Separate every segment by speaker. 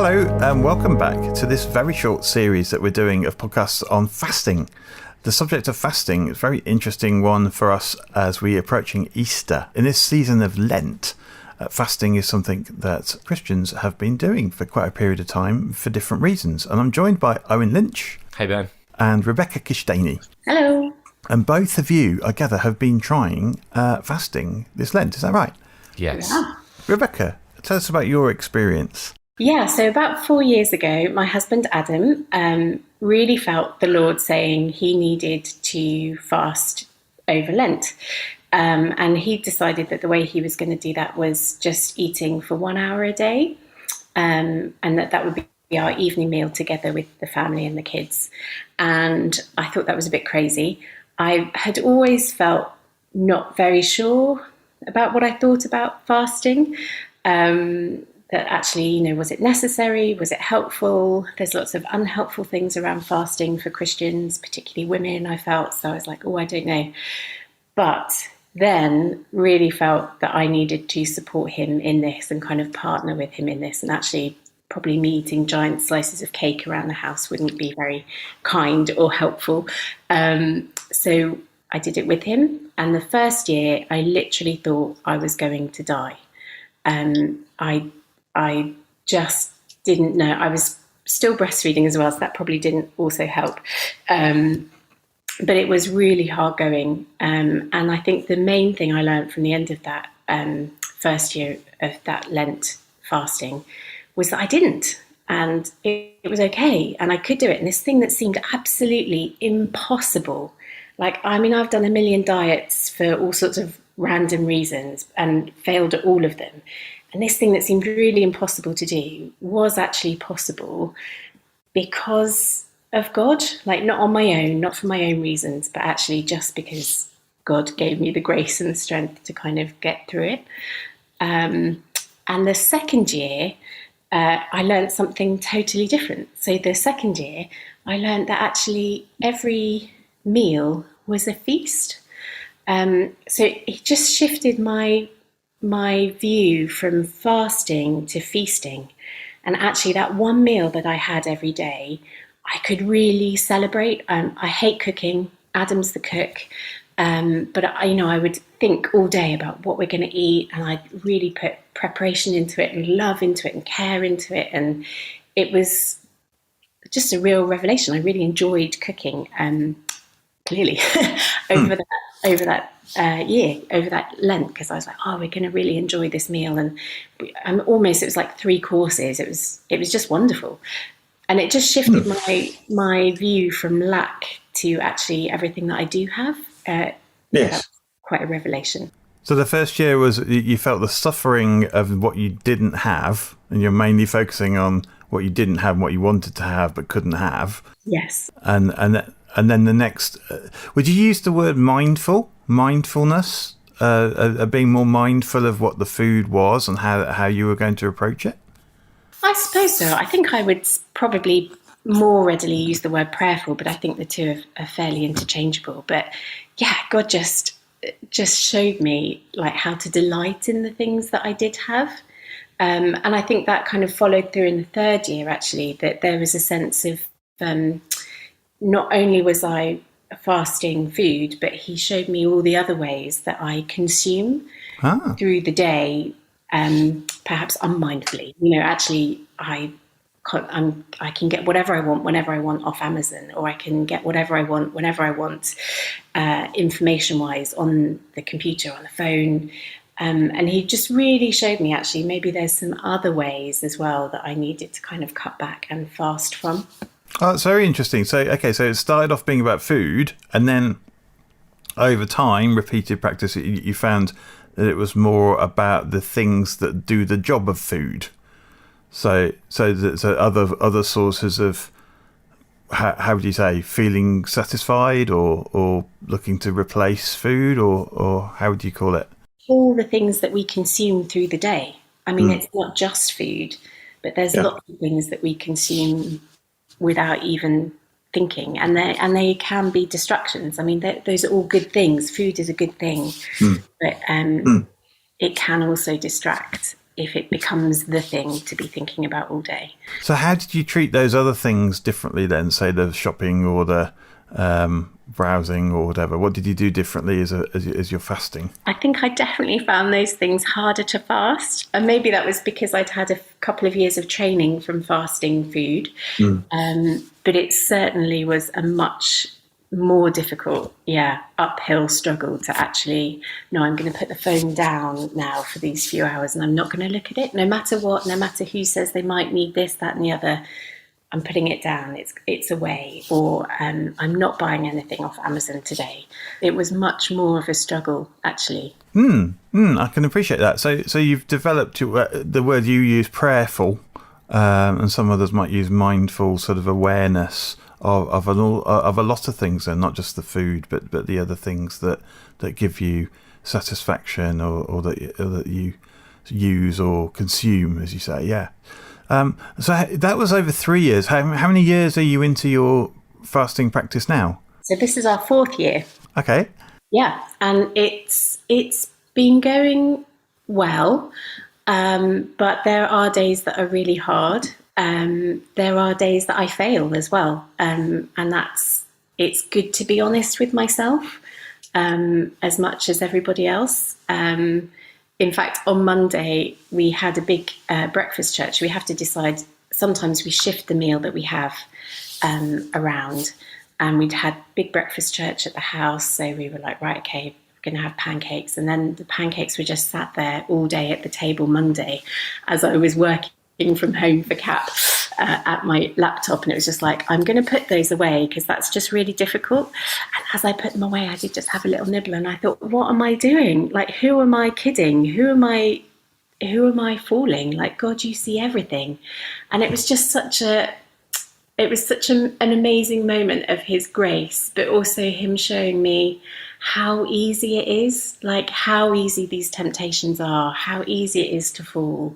Speaker 1: Hello and welcome back to this very short series that we're doing of podcasts on fasting. The subject of fasting is a very interesting one for us as we're approaching Easter. In this season of Lent, fasting is something that Christians have been doing for quite a period of time for different reasons. And I'm joined by Owen Lynch.
Speaker 2: Hey, Ben.
Speaker 1: And Rebecca Kishtainy.
Speaker 3: Hello.
Speaker 1: And both of you, I gather, have been trying fasting this Lent. Is that right?
Speaker 2: Yes.
Speaker 3: Yeah.
Speaker 1: Rebecca, tell us about your experience.
Speaker 3: Yeah, so about 4 years ago, my husband Adam really felt the Lord saying he needed to fast over Lent. And he decided that the way he was going to do that was just eating for 1 hour a day, and that would be our evening meal together with the family and the kids. And I thought that was a bit crazy. I had always felt not very sure about what I thought about fasting. That actually, was it necessary? Was it helpful? There's lots of unhelpful things around fasting for Christians, particularly women, I felt. So I was like, I don't know. But then really felt that I needed to support him in this and kind of partner with him in this. And actually, probably me eating giant slices of cake around the house wouldn't be very kind or helpful. So I did it with him. And the first year, I literally thought I was going to die. I just didn't know. I was still breastfeeding as well, so that probably didn't also help. But it was really hard going. And I think the main thing I learned from the end of that first year of that Lent fasting was that I didn't. And it was okay. And I could do it. And this thing that seemed absolutely impossible. I've done a million diets for all sorts of random reasons and failed at all of them. And this thing that seemed really impossible to do was actually possible because of God, not on my own, not for my own reasons, but actually just because God gave me the grace and the strength to kind of get through it. And the second year, I learned something totally different. So the second year, I learned that actually every meal was a feast. So it just shifted my view from fasting to feasting. And actually that one meal that I had every day, I could really celebrate. I hate cooking. Adam's the cook. But I would think all day about what we're going to eat. And I'd really put preparation into it and love into it and care into it. And it was just a real revelation. I really enjoyed cooking, clearly, over that year, over that Lent, because I was like, we're going to really enjoy this meal. And it was like 3 courses. It was just wonderful. And it just shifted my view from lack to actually everything that I do have.
Speaker 1: Yes.
Speaker 3: Quite a revelation.
Speaker 1: So the first year was you felt the suffering of what you didn't have, and you're mainly focusing on what you didn't have and what you wanted to have but couldn't have.
Speaker 3: Yes.
Speaker 1: And then the next, would you use the word mindfulness, being more mindful of what the food was and how you were going to approach it?
Speaker 3: I suppose so. I think I would probably more readily use the word prayerful, but I think the two are fairly interchangeable. But yeah, God just showed me how to delight in the things that I did have. And I think that kind of followed through in the third year, actually, that there was a sense of not only was I fasting food, but he showed me all the other ways that I consume through the day, perhaps unmindfully. Actually, I can get whatever I want whenever I want off Amazon, or I can get whatever I want whenever I want, information-wise, on the computer, on the phone. And he just really showed me, actually, maybe there's some other ways as well that I needed to kind of cut back and fast from.
Speaker 1: Oh, that's very interesting. So it started off being about food, and then over time, repeated practice, you found that it was more about the things that do the job of food. So other sources of, how would you say, feeling satisfied or looking to replace food, or how would you call it?
Speaker 3: All the things that we consume through the day. I mean, it's not just food, but there's lots of things that we consume without even thinking, and they can be distractions. I mean, those are all good things. Food is a good thing, but it can also distract. if it becomes the thing to be thinking about all day.
Speaker 1: So how did you treat those other things differently then, say the shopping or the browsing or whatever? What did you do differently as you're fasting?
Speaker 3: I think I definitely found those things harder to fast. And maybe that was because I'd had a couple of years of training from fasting food. But it certainly was a much more difficult, uphill struggle to actually, no, I'm going to put the phone down now for these few hours and I'm not going to look at it, no matter what, no matter who says they might need this, that and the other. I'm putting it down, it's away, or I'm not buying anything off Amazon today. It was much more of a struggle, actually.
Speaker 1: I can appreciate that. So you've developed the word you use, prayerful, and some others might use mindful, sort of awareness of a lot of things, and not just the food, but the other things that give you satisfaction or that you use or consume, as you say. Yeah. So that was over 3 years. How many years are you into your fasting practice now?
Speaker 3: So this is our 4th year.
Speaker 1: Okay.
Speaker 3: Yeah, and it's been going well, but there are days that are really hard. There are days that I fail as well, and it's good to be honest with myself as much as everybody else. In fact, on Monday, we had a big breakfast church. We have to decide, sometimes we shift the meal that we have around. And we'd had big breakfast church at the house. So we were like, right, okay, we're going to have pancakes. And then the pancakes were just sat there all day at the table Monday as I was working from home for CAP at my laptop. And it was just like, I'm going to put those away because that's just really difficult. And as I put them away, I did just have a little nibble. And I thought, what am I doing? Like, who am I kidding? Who am I fooling? Like, God, you see everything. And it was just such an amazing moment of his grace, but also him showing me how easy it is, like how easy these temptations are, how easy it is to fall.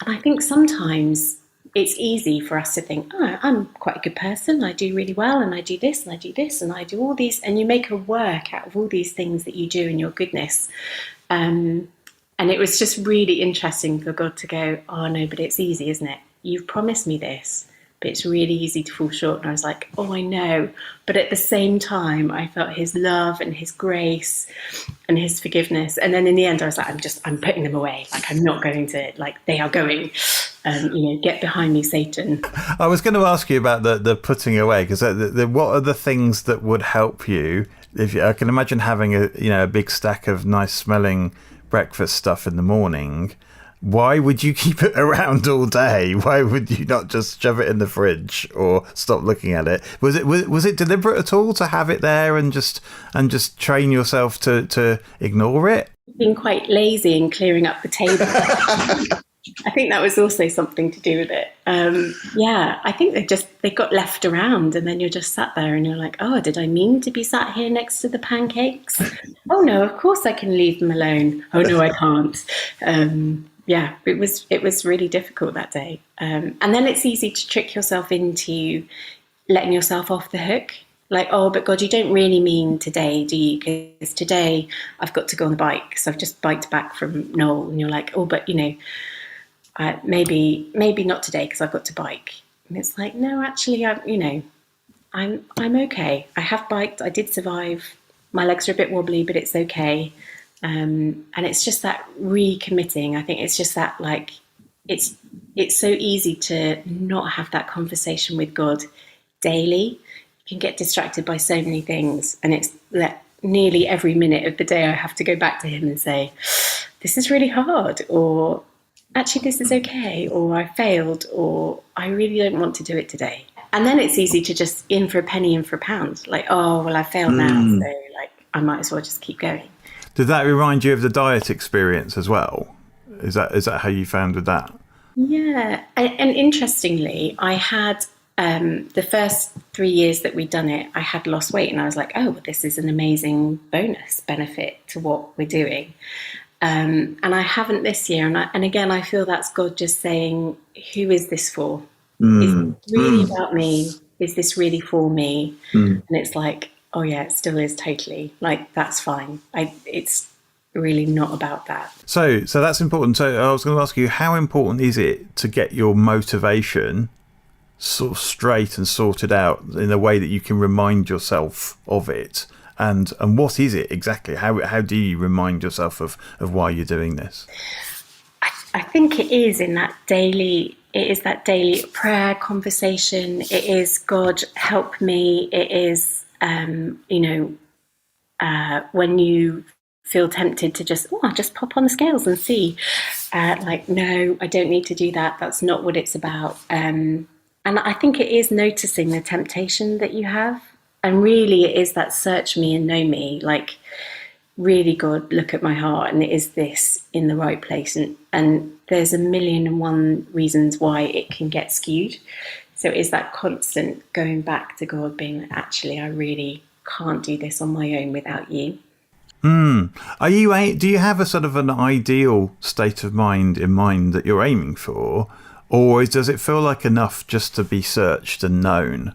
Speaker 3: And I think sometimes it's easy for us to think, oh, I'm quite a good person, I do really well, and I do this, and I do this, and I do all these, and you make a work out of all these things that you do in your goodness. And it was just really interesting for God to go, oh no, but it's easy, isn't it? You've promised me this. But it's really easy to fall short. And I was like, oh, I know. But at the same time, I felt his love and his grace and his forgiveness. And then in the end, I was like, I'm putting them away. Like, I'm not going to, like, they are going, get behind me, Satan.
Speaker 1: I was going to ask you about the putting away, because what are the things that would help you? I can imagine having a big stack of nice smelling breakfast stuff in the morning. Why would you keep it around all day? Why would you not just shove it in the fridge or stop looking at it? Was it deliberate at all to have it there and just train yourself to ignore it?
Speaker 3: Being quite lazy and clearing up the table. I think that was also something to do with it. I think they got left around, and then you're just sat there and you're like, oh, did I mean to be sat here next to the pancakes? Oh no, of course I can leave them alone. Oh no, I can't. It was really difficult that day. And then it's easy to trick yourself into letting yourself off the hook. Like, oh, but God, you don't really mean today, do you? Because today I've got to go on the bike because I've just biked back from Noel. And you're like, oh, but maybe not today because I've got to bike. And it's like, no, actually, I'm okay. I have biked. I did survive. My legs are a bit wobbly, but it's okay. And it's just that recommitting. I think it's just that, like, it's so easy to not have that conversation with God daily. You can get distracted by so many things. And it's that nearly every minute of the day I have to go back to him and say, this is really hard, or actually this is okay, or I failed, or I really don't want to do it today. And then it's easy to just in for a penny, in for a pound. Like, oh, well, I failed now, so like I might as well just keep going.
Speaker 1: Did that remind you of the diet experience as well? Is that how you found with that? Yeah.
Speaker 3: And interestingly, I had the first 3 years that we'd done it, I had lost weight, and I was like, oh, well, this is an amazing bonus benefit to what we're doing. And I haven't this year. And again, I feel that's God just saying, who is this for? Is it really about me? Is this really for me? And it's like, oh yeah, it still is totally. Like, that's fine. It's really not about that.
Speaker 1: So that's important. So I was going to ask you, how important is it to get your motivation sort of straight and sorted out in a way that you can remind yourself of it? And what is it exactly? How do you remind yourself of why you're doing this?
Speaker 3: I think it is that daily prayer conversation. It is God help me. It is, when you feel tempted to just pop on the scales and see, no, I don't need to do that. That's not what it's about. And I think it is noticing the temptation that you have. And really it is that search me and know me, like, really, God, look at my heart, and is this in the right place? And there's 1,000,001 reasons why it can get skewed. So it is that constant going back to God, being like, actually, I really can't do this on my own without you.
Speaker 1: Do you have a sort of an ideal state of mind in mind that you're aiming for, or does it feel like enough just to be searched and known,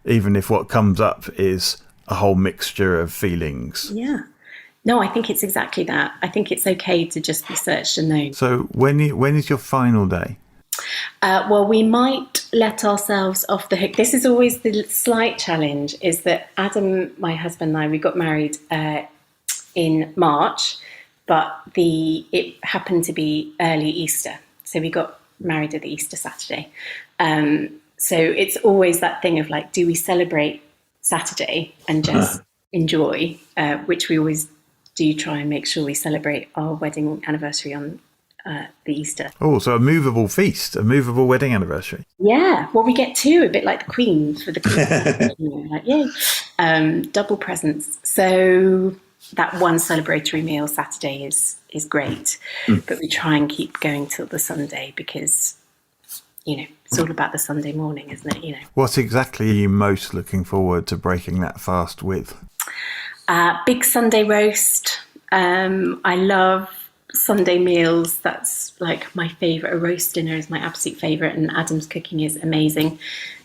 Speaker 1: even if what comes up is a whole mixture of feelings?
Speaker 3: Yeah. No, I think it's exactly that. I think it's okay to just be searched and known.
Speaker 1: So when is your final day?
Speaker 3: Well, we might let ourselves off the hook. This is always the slight challenge, is that Adam, my husband, and I, we got married in March, but it happened to be early Easter. So we got married at the Easter Saturday. So it's always that thing of like, do we celebrate Saturday and just enjoy, which we always do try and make sure we celebrate our wedding anniversary on the Easter.
Speaker 1: Oh, so a movable feast, a movable wedding anniversary.
Speaker 3: Yeah, well, we get two, a bit like the Queen for the Queen. Like, yay. Double presents. So that one celebratory meal Saturday is great, but we try and keep going till the Sunday because, it's all about the Sunday morning, isn't it?
Speaker 1: What exactly are you most looking forward to breaking that fast with?
Speaker 3: Big Sunday roast. I love Sunday meals. That's like my favourite. A roast dinner is my absolute favourite, and Adam's cooking is amazing.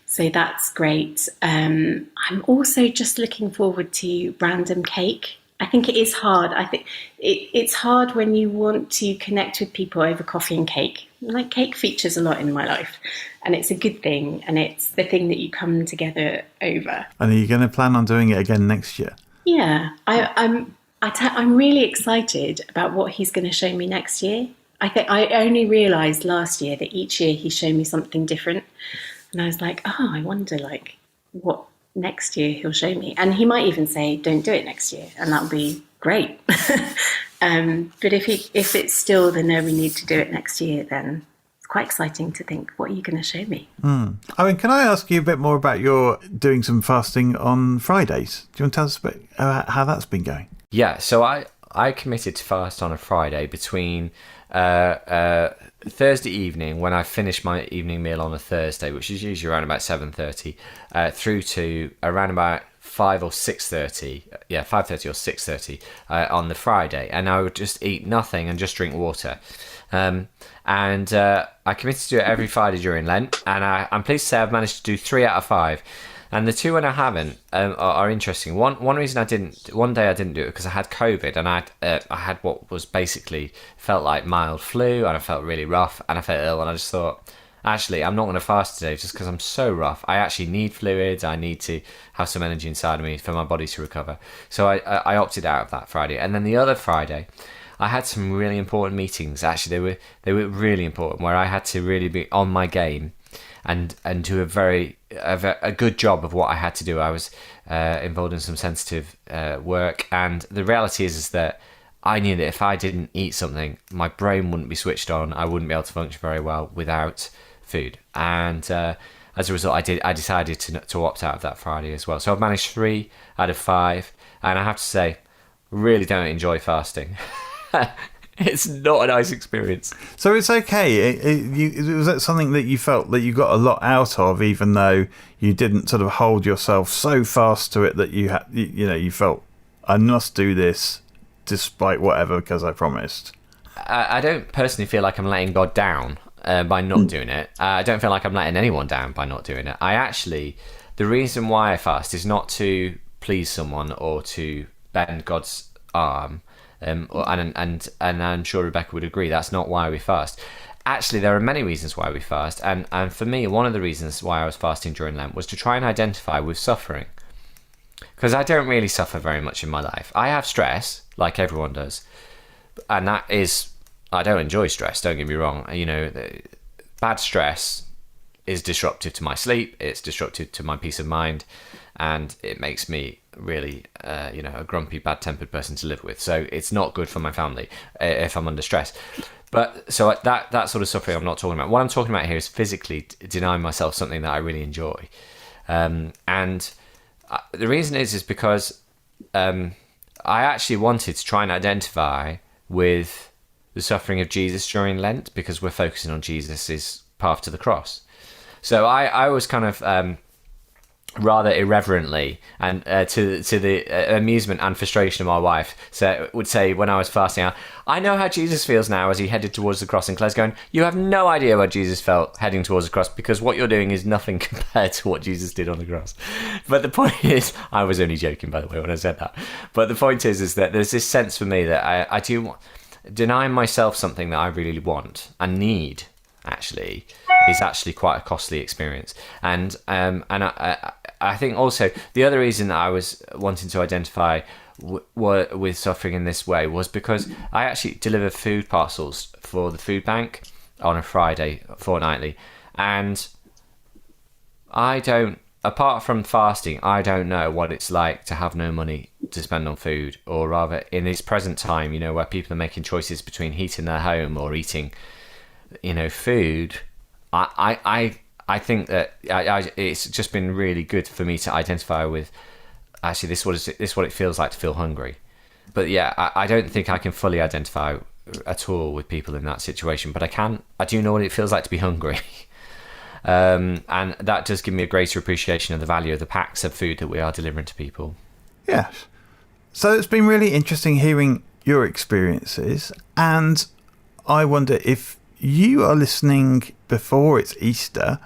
Speaker 3: So that's great. I'm also just looking forward to random cake. I think it is hard. I think it's hard when you want to connect with people over coffee and cake. Like, cake features a lot in my life, and it's a good thing, and it's the thing that you come together over.
Speaker 1: And are you going to plan on doing it again next year?
Speaker 3: Yeah, I'm really excited about what he's going to show me next year. I think I only realised last year that each year he showed me something different, and I was like, I wonder what next year he'll show me. And he might even say, don't do it next year, and that'll be great. But if it's still the no, we need to do it next year, then it's quite exciting to think, what are you going to show me?
Speaker 1: I mean, can I ask you a bit more about your doing some fasting on Fridays? Do you want to tell us a bit about how that's been going?
Speaker 2: Yeah, so I committed to fast on a Friday between Thursday evening, when I finish my evening meal on a Thursday, which is usually around about 7:30, through to around about 5 or 6:30, 5:30 or 6:30 on the Friday, and I would just eat nothing and just drink water. And I committed to do it every Friday during Lent, and I'm pleased to say I've managed to do 3 out of 5. And the 2 when I haven't are interesting. One reason one day I didn't do it because I had COVID, and I had what was basically felt like mild flu, and I felt really rough, and I felt ill, and I just thought, actually, I'm not going to fast today just because I'm so rough. I actually need fluids. I need to have some energy inside of me for my body to recover. So I opted out of that Friday. And then the other Friday, I had some really important meetings. Actually, they were really important, where I had to really be on my game and do a good job of what I had to do. I was involved in some sensitive work, and the reality is that I knew that if I didn't eat something, my brain wouldn't be switched on. I wouldn't be able to function very well without food, and as a result, I decided to opt out of that Friday as well. So I've managed 3 out of 5, and I have to say, really don't enjoy fasting. It's not a nice experience.
Speaker 1: So it's okay. Was that something that you felt that you got a lot out of, even though you didn't sort of hold yourself so fast to it that you felt, I must do this despite whatever because I promised?
Speaker 2: I don't personally feel like I'm letting God down by not doing it. I don't feel like I'm letting anyone down by not doing it. The reason why I fast is not to please someone or to bend God's arm. And I'm sure Rebecca would agree, that's not why we fast. Actually, there are many reasons why we fast, and for me, one of the reasons why I was fasting during Lent was to try and identify with suffering, because I don't really suffer very much in my life. I have stress, like everyone does, and that is, I don't enjoy stress, don't get me wrong. Bad stress is disruptive to my sleep, it's disruptive to my peace of mind, and it makes me really a grumpy, bad-tempered person to live with. So it's not good for my family if I'm under stress. But so that sort of suffering I'm not talking about. What I'm talking about here is physically denying myself something that I really enjoy. And the reason is because I actually wanted to try and identify with the suffering of Jesus during Lent, because we're focusing on Jesus' path to the cross. So I was kind of rather irreverently, and to the amusement and frustration of my wife, would say when I was fasting, I know how Jesus feels now as he headed towards the cross. And Claire's going, you have no idea how Jesus felt heading towards the cross, because what you're doing is nothing compared to what Jesus did on the cross. But the point is, I was only joking, by the way, when I said that. But the point is that there's this sense for me that I do deny myself something that I really want and need. Actually, is actually quite a costly experience, and I think also the other reason that I was wanting to identify with suffering in this way was because I actually deliver food parcels for the food bank on a Friday fortnightly, and I don't, apart from fasting, I don't know what it's like to have no money to spend on food, or rather in this present time, where people are making choices between heating their home or eating food. I think that it's just been really good for me to identify with, actually, this is what it feels like to feel hungry. But yeah, I don't think I can fully identify at all with people in that situation, but I do know what it feels like to be hungry. And that does give me a greater appreciation of the value of the packs of food that we are delivering to people.
Speaker 1: Yes. So it's been really interesting hearing your experiences, and I wonder if you are listening before it's Easter,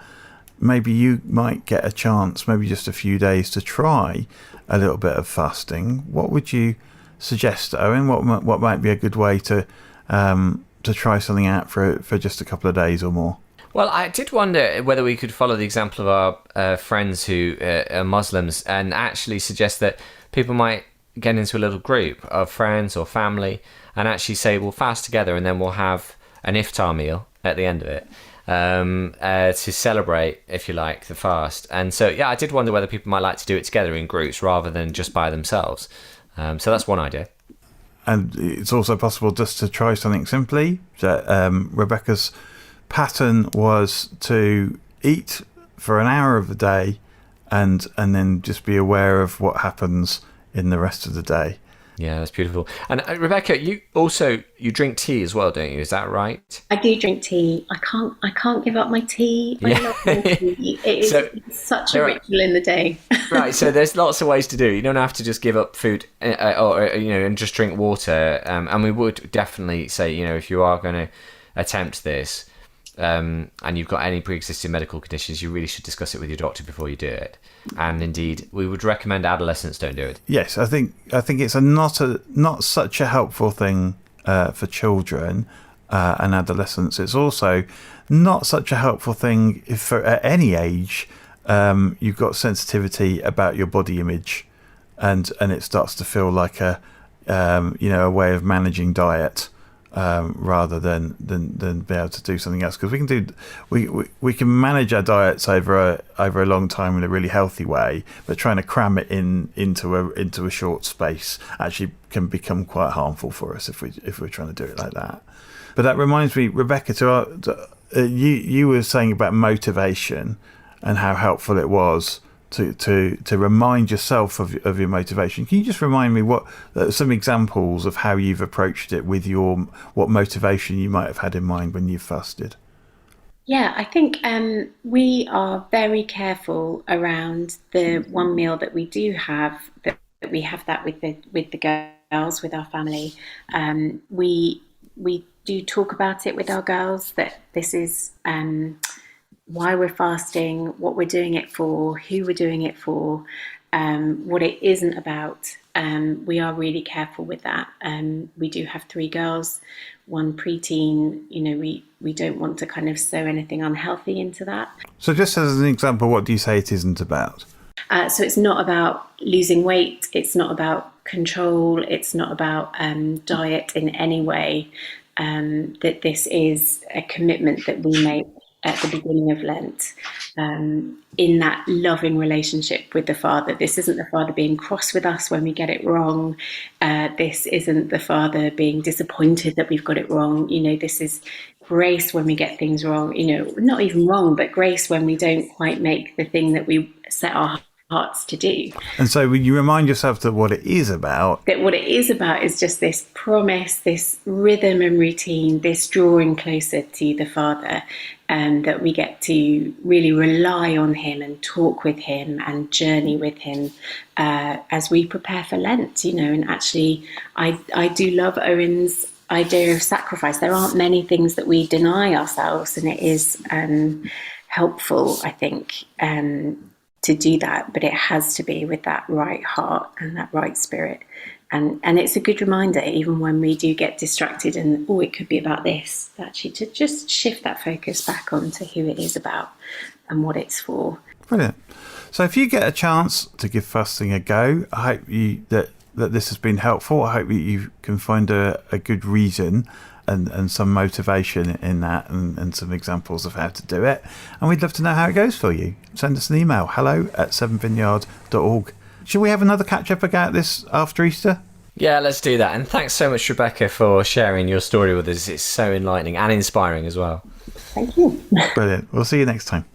Speaker 1: maybe you might get a chance, maybe just a few days, to try a little bit of fasting. What would you suggest, Owen? What might be a good way to try something out for just a couple of days or more?
Speaker 2: Well, I did wonder whether we could follow the example of our friends who are Muslims and actually suggest that people might get into a little group of friends or family and actually say, we'll fast together and then we'll have an iftar meal at the end of it to celebrate, if you like, the fast. And so, yeah, I did wonder whether people might like to do it together in groups rather than just by themselves. So that's one idea.
Speaker 1: And it's also possible just to try something simply. Rebecca's pattern was to eat for an hour of the day and then just be aware of what happens in the rest of the day.
Speaker 2: Yeah, that's beautiful. And Rebecca, you drink tea as well, don't you? Is that right?
Speaker 3: I do drink tea. I can't give up my tea. I love my tea. It is such a ritual in the day.
Speaker 2: Right. So there's lots of ways to do it. You don't have to just give up food, and just drink water. And we would definitely say, if you are going to attempt this, and you've got any pre-existing medical conditions, you really should discuss it with your doctor before you do it. And indeed, we would recommend adolescents don't do it.
Speaker 1: Yes, I think it's not such a helpful thing for children and adolescents. It's also not such a helpful thing if at any age you've got sensitivity about your body image, and it starts to feel like a way of managing diet. Rather than be able to do something else, because we can manage our diets over a long time in a really healthy way, but trying to cram it into a short space actually can become quite harmful for us if we're trying to do it like that. But that reminds me, Rebecca, you were saying about motivation and how helpful it was to remind yourself of your motivation. Can you just remind me what some examples of how you've approached it with what motivation you might have had in mind when you fasted?
Speaker 3: Yeah, I think we are very careful around the one meal that we do have, that we have that with the girls, with our family. We do talk about it with our girls, that this is why we're fasting, what we're doing it for, who we're doing it for. What it isn't about, we are really careful with that. We do have 3 girls, 1 preteen. We don't want to kind of sow anything unhealthy into that.
Speaker 1: So just as an example, what do you say it isn't about?
Speaker 3: So it's not about losing weight. It's not about control. It's not about diet in any way. That this is a commitment that we make at the beginning of Lent, in that loving relationship with the Father. This isn't the Father being cross with us when we get it wrong. This isn't the Father being disappointed that we've got it wrong. This is grace when we get things wrong, not even wrong, but grace when we don't quite make the thing that we set our hearts to do.
Speaker 1: And so you remind yourself that what it is about.
Speaker 3: That what it is about is just this promise, this rhythm and routine, this drawing closer to the Father, and that we get to really rely on him and talk with him and journey with him as we prepare for Lent, and actually I do love Owen's idea of sacrifice. There aren't many things that we deny ourselves, and it is helpful, I think, to do that, but it has to be with that right heart and that right spirit. And it's a good reminder, even when we do get distracted and, it could be about this, actually to just shift that focus back onto who it is about and what it's for.
Speaker 1: Brilliant. So if you get a chance to give fasting a go, I hope that this has been helpful. I hope you can find a good reason and some motivation in that, and some examples of how to do it. And we'd love to know how it goes for you. Send us an email, hello@severnvineyard.org. Should we have another catch-up about this after Easter?
Speaker 2: Yeah, let's do that. And thanks so much, Rebecca, for sharing your story with us. It's so enlightening and inspiring as well.
Speaker 3: Thank you.
Speaker 1: Brilliant. We'll see you next time.